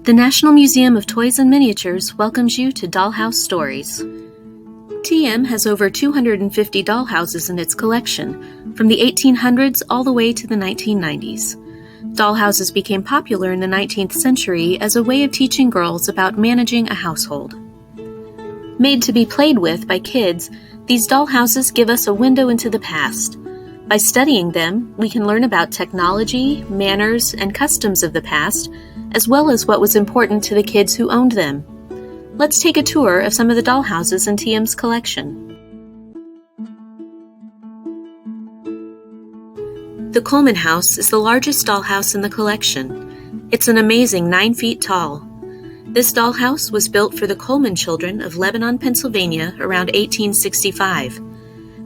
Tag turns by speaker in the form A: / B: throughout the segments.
A: The National Museum of Toys and Miniatures welcomes you to Dollhouse Stories. TM has over 250 dollhouses in its collection, from the 1800s all the way to the 1990s. Dollhouses became popular in the 19th century as a way of teaching girls about managing a household. Made to be played with by kids, these dollhouses give us a window into the past. By studying them, we can learn about technology, manners, and customs of the past, as well as what was important to the kids who owned them. Let's take a tour of some of the dollhouses in TM's collection. The Coleman House is the largest dollhouse in the collection. It's an amazing 9 feet tall. This dollhouse was built for the Coleman children of Lebanon, Pennsylvania around 1865.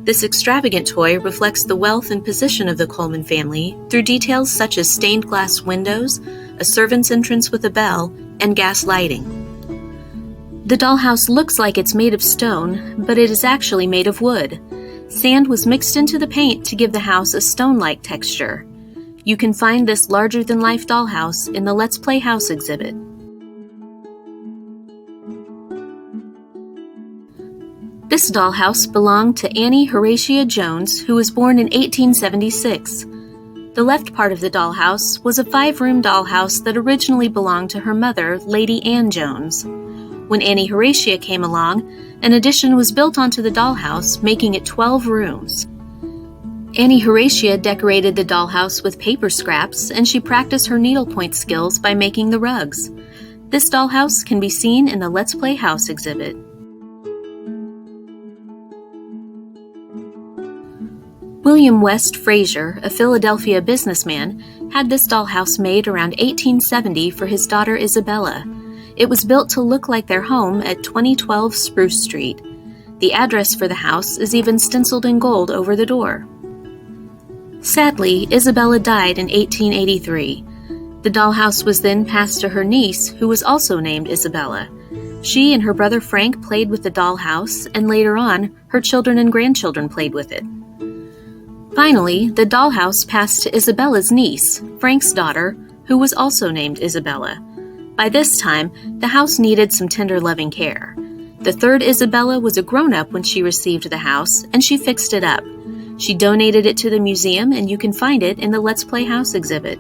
A: This extravagant toy reflects the wealth and position of the Coleman family through details such as stained glass windows, a servant's entrance with a bell, and gas lighting. The dollhouse looks like it's made of stone, but it is actually made of wood. Sand was mixed into the paint to give the house a stone-like texture. You can find this larger-than-life dollhouse in the Let's Play House exhibit. This dollhouse belonged to Annie Horatia Jones, who was born in 1876. The left part of the dollhouse was a 5-room dollhouse that originally belonged to her mother, Lady Anne Jones. When Annie Horatia came along, an addition was built onto the dollhouse, making it 12 rooms. Annie Horatia decorated the dollhouse with paper scraps, and she practiced her needlepoint skills by making the rugs. This dollhouse can be seen in the Let's Play House exhibit. William West Frazier, a Philadelphia businessman, had this dollhouse made around 1870 for his daughter Isabella. It was built to look like their home at 2012 Spruce Street. The address for the house is even stenciled in gold over the door. Sadly, Isabella died in 1883. The dollhouse was then passed to her niece, who was also named Isabella. She and her brother Frank played with the dollhouse, and later on, her children and grandchildren played with it. Finally, the dollhouse passed to Isabella's niece, Frank's daughter, who was also named Isabella. By this time, the house needed some tender loving care. The third Isabella was a grown-up when she received the house, and she fixed it up. She donated it to the museum, and you can find it in the Let's Play House exhibit.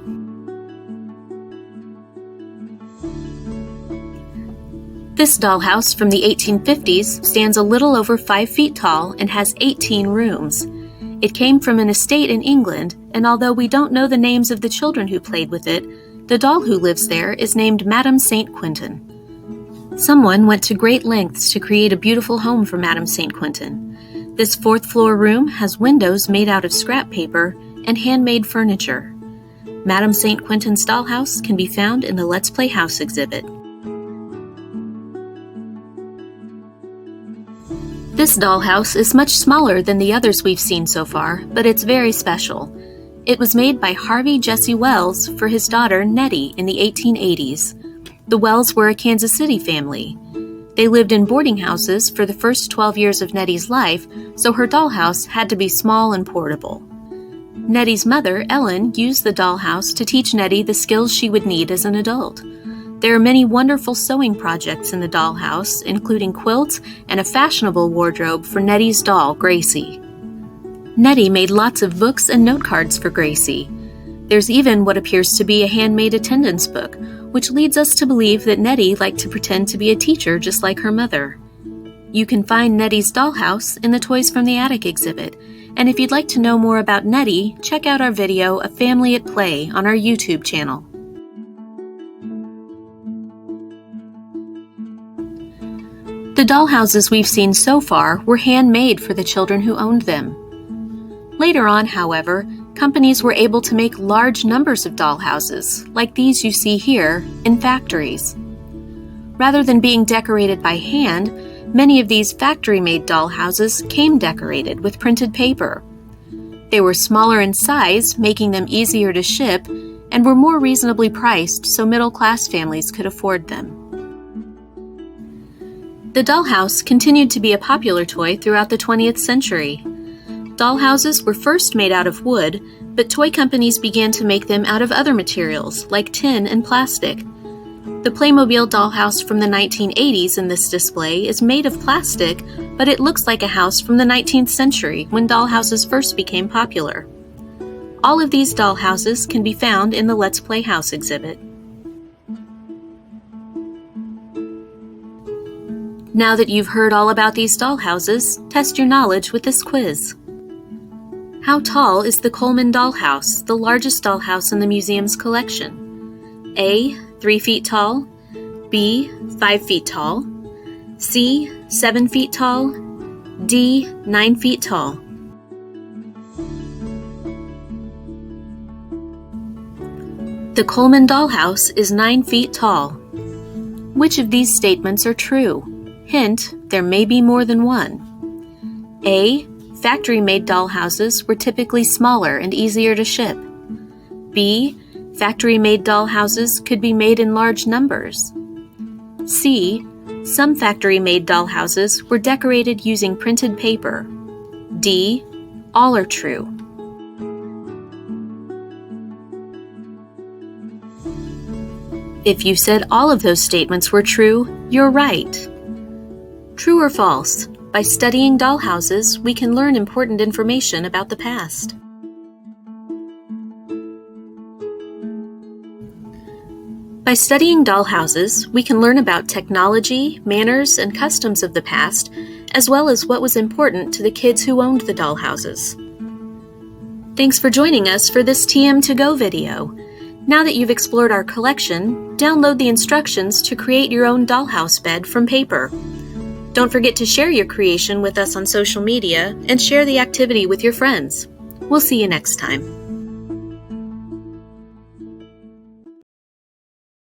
A: This dollhouse from the 1850s stands a little over 5 feet tall and has 18 rooms. It came from an estate in England, and although we don't know the names of the children who played with it, the doll who lives there is named Madame St. Quentin. Someone went to great lengths to create a beautiful home for Madame St. Quentin. This 4th-floor room has windows made out of scrap paper and handmade furniture. Madame St. Quentin's dollhouse can be found in the Let's Play House exhibit. This dollhouse is much smaller than the others we've seen so far, but it's very special. It was made by Harvey Jesse Wells for his daughter Nettie in the 1880s. The Wells were a Kansas City family. They lived in boarding houses for the first 12 years of Nettie's life, so her dollhouse had to be small and portable. Nettie's mother, Ellen, used the dollhouse to teach Nettie the skills she would need as an adult. There are many wonderful sewing projects in the dollhouse, including quilts and a fashionable wardrobe for Nettie's doll, Gracie. Nettie made lots of books and note cards for Gracie. There's even what appears to be a handmade attendance book, which leads us to believe that Nettie liked to pretend to be a teacher just like her mother. You can find Nettie's dollhouse in the Toys from the Attic exhibit, and if you'd like to know more about Nettie, check out our video, A Family at Play, on our YouTube channel. The dollhouses we've seen so far were handmade for the children who owned them. Later on, however, companies were able to make large numbers of dollhouses, like these you see here, in factories. Rather than being decorated by hand, many of these factory-made dollhouses came decorated with printed paper. They were smaller in size, making them easier to ship, and were more reasonably priced so middle-class families could afford them. The dollhouse continued to be a popular toy throughout the 20th century. Dollhouses were first made out of wood, but toy companies began to make them out of other materials like tin and plastic. The Playmobil dollhouse from the 1980s in this display is made of plastic, but it looks like a house from the 19th century when dollhouses first became popular. All of these dollhouses can be found in the Let's Play House exhibit. Now that you've heard all about these dollhouses, test your knowledge with this quiz. How tall is the Coleman Dollhouse, the largest dollhouse in the museum's collection? A. 3 feet tall, B. 5 feet tall, C. 7 feet tall, D. 9 feet tall. The Coleman Dollhouse is 9 feet tall. Which of these statements are true? Hint, there may be more than one. A. Factory-made dollhouses were typically smaller and easier to ship. B. Factory-made dollhouses could be made in large numbers. C. Some factory-made dollhouses were decorated using printed paper. D. All are true. If you said all of those statements were true, you're right. True or false? By studying dollhouses, we can learn important information about the past. By studying dollhouses, we can learn about technology, manners, and customs of the past, as well as what was important to the kids who owned the dollhouses. Thanks for joining us for this TM2Go video. Now that you've explored our collection, download the instructions to create your own dollhouse bed from paper. Don't forget to share your creation with us on social media and share the activity with your friends. We'll see you next time.